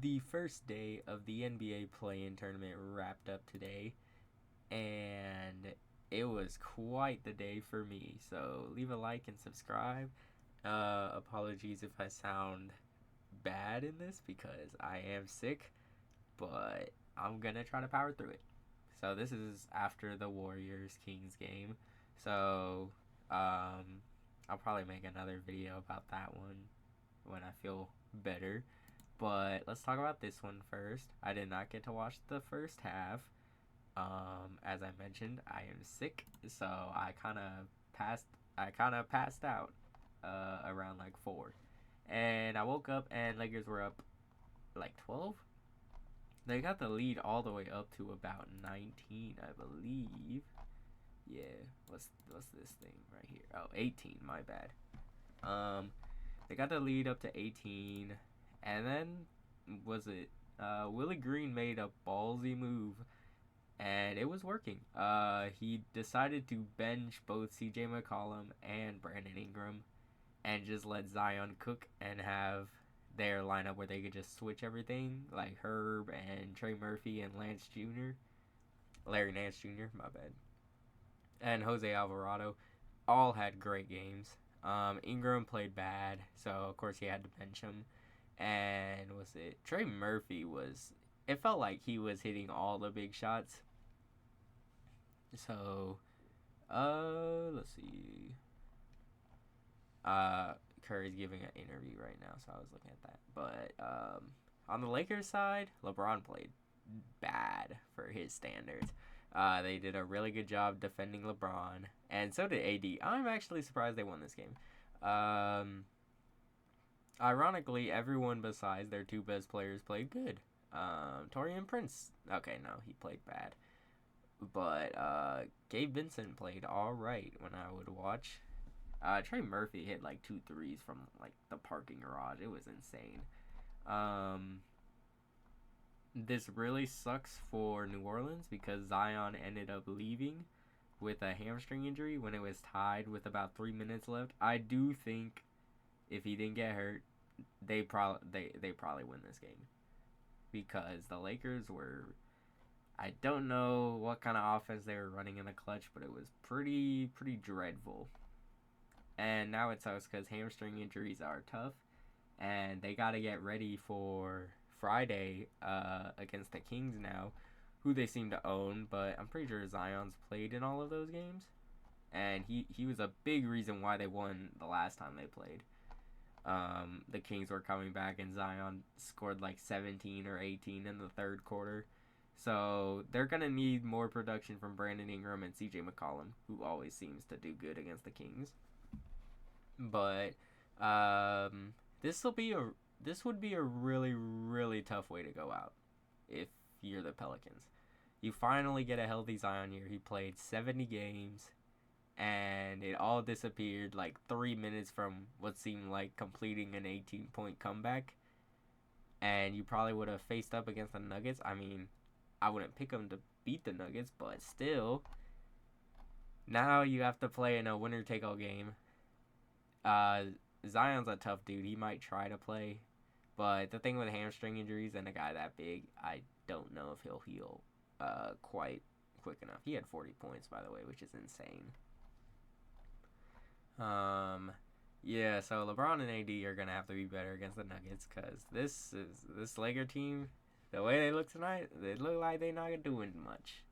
The first day of the NBA play-in tournament wrapped up today, and it was quite the day for me. So leave a like and subscribe. Apologies if I sound bad in this because I am sick, but I'm gonna try to power through it. So this is after the Warriors Kings game. So I'll probably make another video about that one when I feel better. But let's talk about this one first. I did not get to watch the first half. As I mentioned, I am sick, so I kind of passed out around like 4, and I woke up and Lakers were up like 12. They got the lead all the way up to about 19, I believe. Yeah, what's this thing right here? Oh, 18. My bad. They got the lead up to 18, and then Willie Green made a ballsy move, and it was working. He decided to bench both C.J. McCollum and Brandon Ingram, and just let Zion cook and have their lineup where they could just switch everything, like Herb and Trey Murphy and Larry Nance Jr. My bad, and Jose Alvarado, all had great games. Ingram played bad, so of course he had to bench him. And Trey Murphy was? It felt like he was hitting all the big shots. So, let's see. Curry's giving an interview right now, so I was looking at that. But on the Lakers side, LeBron played bad for his standards. They did a really good job defending LeBron, and so did AD. I'm actually surprised they won this game. Ironically, everyone besides their two best players played good. Torian Prince, okay, no, he played bad. But Gabe Vincent played all right when I would watch. Trey Murphy hit like 2 threes from like the parking garage. It was insane. This really sucks for New Orleans because Zion ended up leaving with a hamstring injury when it was tied with about 3 minutes left. I do think if he didn't get hurt, they probably win this game because the Lakers were. I don't know what kind of offense they were running in the clutch, but it was pretty dreadful. And now it sucks because hamstring injuries are tough, and they got to get ready for Friday against the Kings now, who they seem to own. But I'm pretty sure Zion's played in all of those games, and he was a big reason why they won the last time they played. The Kings were coming back, and Zion scored like 17 or 18 in the third quarter. So they're going to need more production from Brandon Ingram and C.J. McCollum, who always seems to do good against the Kings. But this would be a really tough way to go out if you're the Pelicans. You finally get a healthy Zion here. He played 70 games, and it all disappeared like 3 minutes from what seemed like completing an 18-point comeback. And you probably would have faced up against the Nuggets. I mean, I wouldn't pick them to beat the Nuggets, but still, now you have to play in a winner-take-all game. Zion's a tough dude. He might try to play, but the thing with hamstring injuries and a guy that big, I don't know if he'll heal quite quick enough. He had 40 points, by the way, which is insane. Yeah, so LeBron and AD are gonna have to be better against the Nuggets because this Laker team, the way they look tonight, they look like they're not doing much.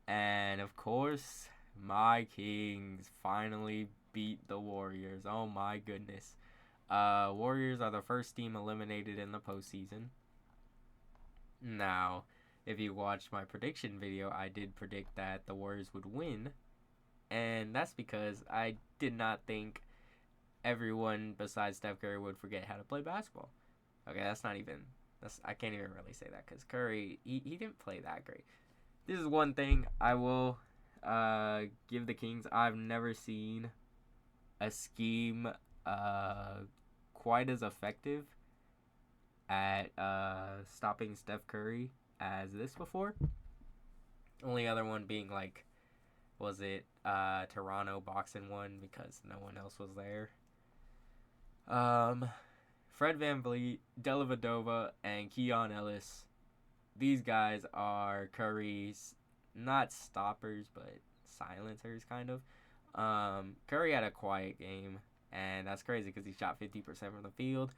And of course, my Kings finally beat the Warriors. Oh my goodness. Warriors are the first team eliminated in the postseason. Now, if you watched my prediction video, I did predict that the Warriors would win. And that's because I did not think everyone besides Steph Curry would forget how to play basketball. Okay, I can't even really say that because Curry, he didn't play that great. This is one thing I will give the Kings. I've never seen a scheme quite as effective at stopping Steph Curry as this before. Only other one being like, was it Toronto boxing one because no one else was there. Fred VanVleet, Dellavedova, and Keon Ellis. These guys are Curry's not stoppers, but silencers, kind of. Curry had a quiet game, and that's crazy because he shot 50% from the field.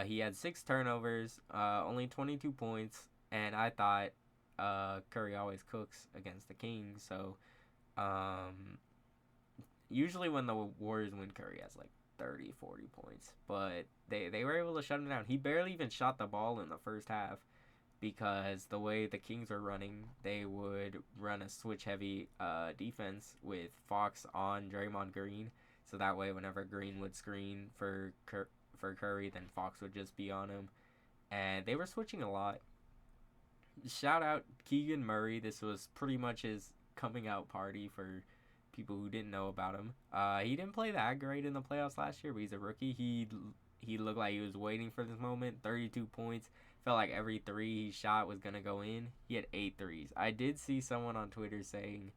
He had 6 turnovers, only 22 points, and I thought Curry always cooks against the Kings, so usually when the Warriors win, Curry has like 30, 40 points, but they were able to shut him down. He barely even shot the ball in the first half because the way the Kings were running, they would run a switch-heavy defense with Fox on Draymond Green, so that way whenever Green would screen for Curry, then Fox would just be on him, and they were switching a lot. Shout out Keegan Murray. This was pretty much his coming out party for people who didn't know about him. He didn't play that great in the playoffs last year, but he's a rookie. He looked like he was waiting for this moment. 32 points. Felt like every three he shot was going to go in. He had 8 threes. I did see someone on Twitter saying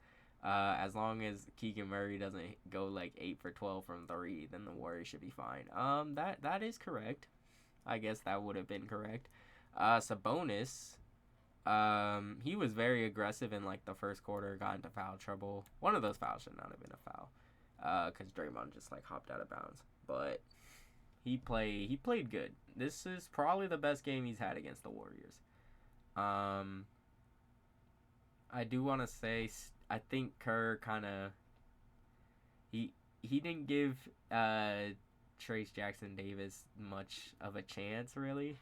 as long as Keegan Murray doesn't go like 8 for 12 from 3, then the Warriors should be fine. That is correct. I guess that would have been correct. Sabonis, he was very aggressive in like the first quarter, got into foul trouble. One of those fouls should not have been a foul, because Draymond just like hopped out of bounds. But he played good. This is probably the best game he's had against the Warriors. I do want to say I think Kerr kind of he didn't give Trace Jackson Davis much of a chance really.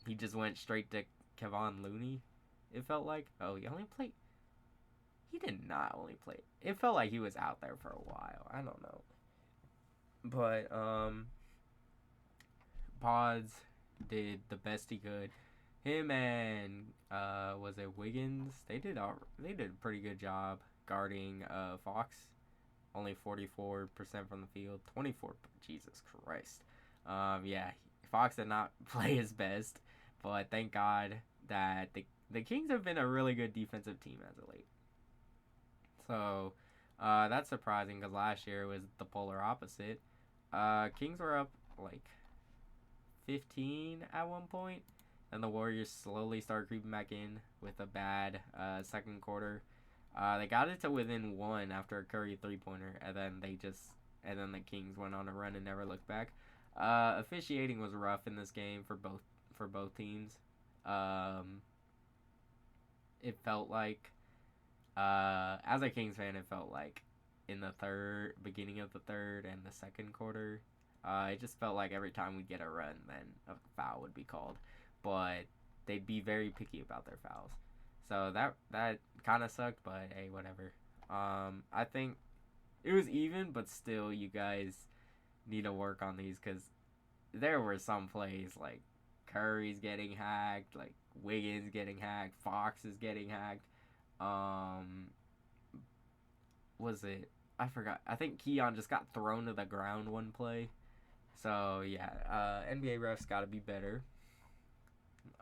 He just went straight to Kevon Looney. It felt like he did not only play. It felt like he was out there for a while. I don't know. But Pods did the best he could. Him and was it Wiggins? They did a pretty good job guarding Fox. Only 44% from the field, 24. Jesus Christ. Yeah, Fox did not play his best, but thank God that the Kings have been a really good defensive team as of late. So that's surprising because last year was the polar opposite. Kings were up like 15 at one point, and the Warriors slowly started creeping back in with a bad second quarter. They got it to within 1 after a Curry 3-pointer, and then the Kings went on a run and never looked back. Officiating was rough in this game for both teams. It felt like, as a Kings fan, it felt like in the beginning of the third and the second quarter, it just felt like every time we'd get a run, then a foul would be called. But they'd be very picky about their fouls. So that kind of sucked, but hey, whatever. I think it was even, but still, you guys need to work on these because there were some plays like Curry's getting hacked, like Wiggins getting hacked, Fox is getting hacked. Was it? I forgot. I think Keon just got thrown to the ground one play. So yeah, NBA refs got to be better.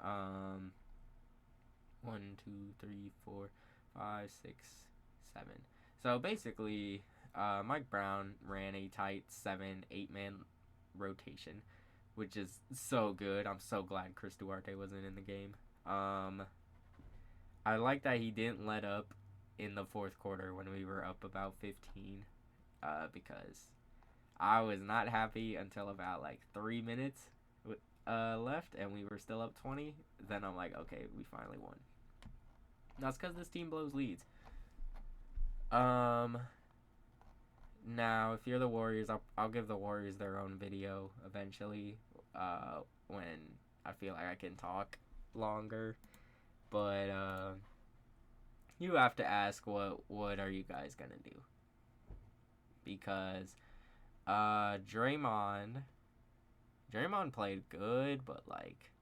1, 2, 3, 4, 5, 6, 7. So basically, Mike Brown ran a tight 7-8-man rotation, which is so good. I'm so glad Chris Duarte wasn't in the game. I like that he didn't let up in the fourth quarter when we were up about 15, because I was not happy until about like 3 minutes left and we were still up 20. Then I'm like, okay, we finally won. That's because this team blows leads. Now, if you're the Warriors, I'll give the Warriors their own video eventually, when I feel like I can talk longer. But you have to ask, what are you guys gonna do? Because Draymond played good, but like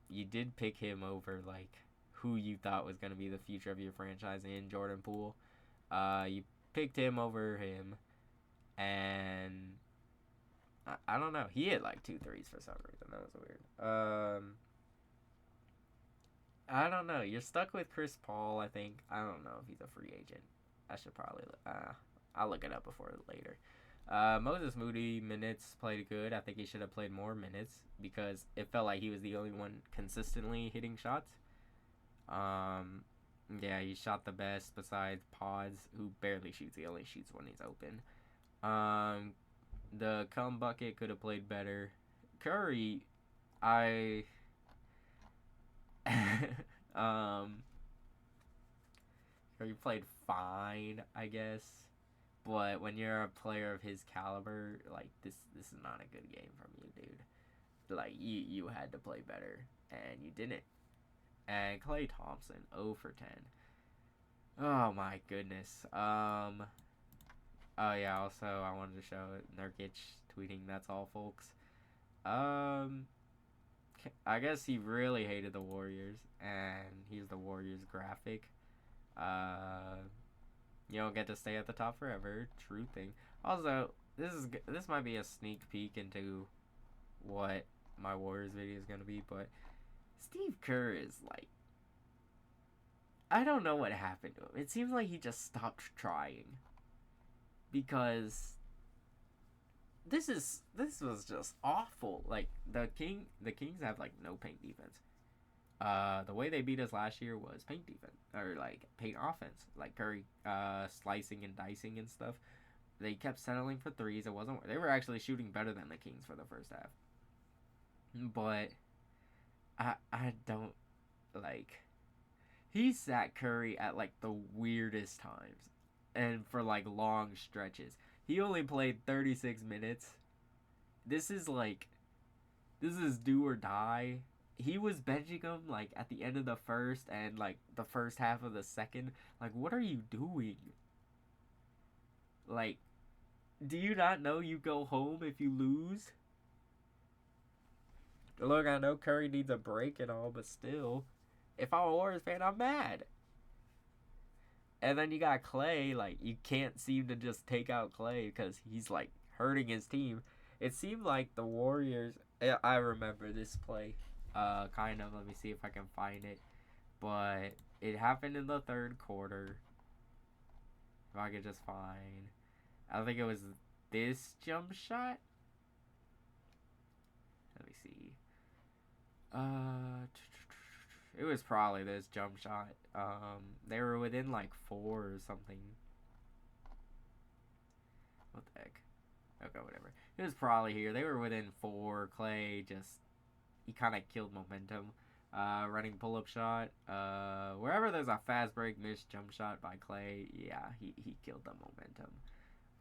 you did pick him over like who you thought was going to be the future of your franchise in Jordan Poole. You picked him over him, and I don't know. He hit like 2 threes for some reason. That was weird. I don't know. You're stuck with Chris Paul, I think. I don't know if he's a free agent. I should probably I'll look it up before later. Moses Moody minutes played good. I think he should have played more minutes because it felt like he was the only one consistently hitting shots. Um, yeah, he shot the best besides Pods, who barely shoots. He only shoots when he's open. The cum bucket could have played better. Curry, I Curry played fine, I guess. But when you're a player of his caliber, like this is not a good game from you, dude. Like you had to play better and you didn't. And Klay Thompson, 0 for 10. Oh my goodness. Oh yeah. Also, I wanted to show Nurkic tweeting. That's all, folks. I guess he really hated the Warriors, and here's the Warriors graphic. You don't get to stay at the top forever. True thing. Also, this might be a sneak peek into what my Warriors video is gonna be, but Steve Kerr is like, I don't know what happened to him. It seems like he just stopped trying because this was just awful. Like the Kings have like no paint defense. The way they beat us last year was paint defense or like paint offense, like Curry slicing and dicing and stuff. They kept settling for threes. It wasn't. They were actually shooting better than the Kings for the first half. But I don't like. He sat Curry at like the weirdest times, and for like long stretches. He only played 36 minutes. This is do or die. He was benching him like at the end of the first and like the first half of the second. Like, what are you doing? Like, do you not know you go home if you lose? Look, I know Curry needs a break and all, but still, if I'm a Warriors fan, I'm mad. And then you got Klay, like, you can't seem to just take out Klay because he's, like, hurting his team. It seemed like the Warriors, I remember this play, kind of, let me see if I can find it. But it happened in the third quarter. If I could just find, I think it was this jump shot. Let me see. It was probably this jump shot. They were within like 4 or something. What the heck? Okay, whatever. It was probably here. They were within 4. Klay he kind of killed momentum. Running pull-up shot. Wherever there's a fast break missed jump shot by Klay, yeah, he killed the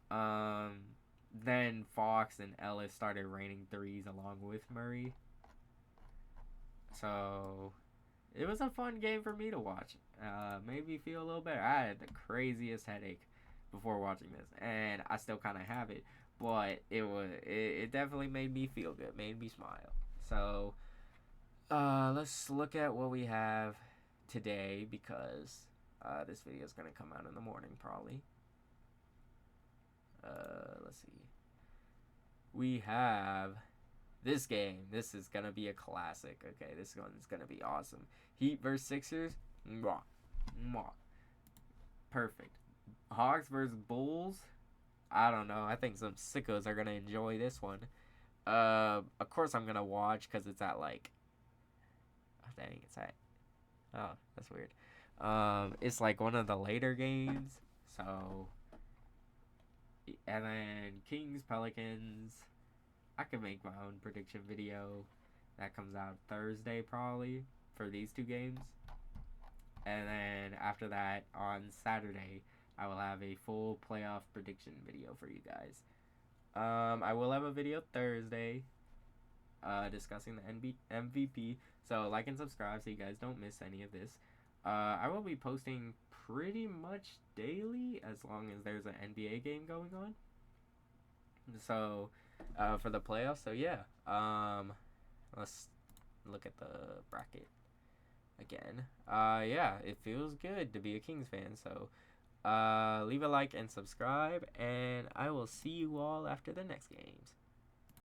momentum. Then Fox and Ellis started raining threes along with Murray. So it was a fun game for me to watch. Made me feel a little better. I had the craziest headache before watching this, and I still kind of have it. But it definitely made me feel good, made me smile. So let's look at what we have today because this video is gonna come out in the morning probably. Let's see. We have this game. This is gonna be a classic. Okay, this one's gonna be awesome. Heat versus Sixers. Mwah. Mwah. Perfect. Hawks versus Bulls. I don't know. I think some sickos are gonna enjoy this one. Of course I'm gonna watch because it's at like. Oh, dang, it's at. Oh, that's weird. It's like one of the later games. So. And then Kings Pelicans. I can make my own prediction video that comes out Thursday probably for these 2 games. And then after that on Saturday I will have a full playoff prediction video for you guys. I will have a video Thursday discussing the MVP. So like and subscribe so you guys don't miss any of this. I will be posting pretty much daily as long as there's an NBA game going on. So for the playoffs. So yeah, let's look at the bracket again. Yeah, it feels good to be a Kings fan. So leave a like and subscribe, and I will see you all after the next games.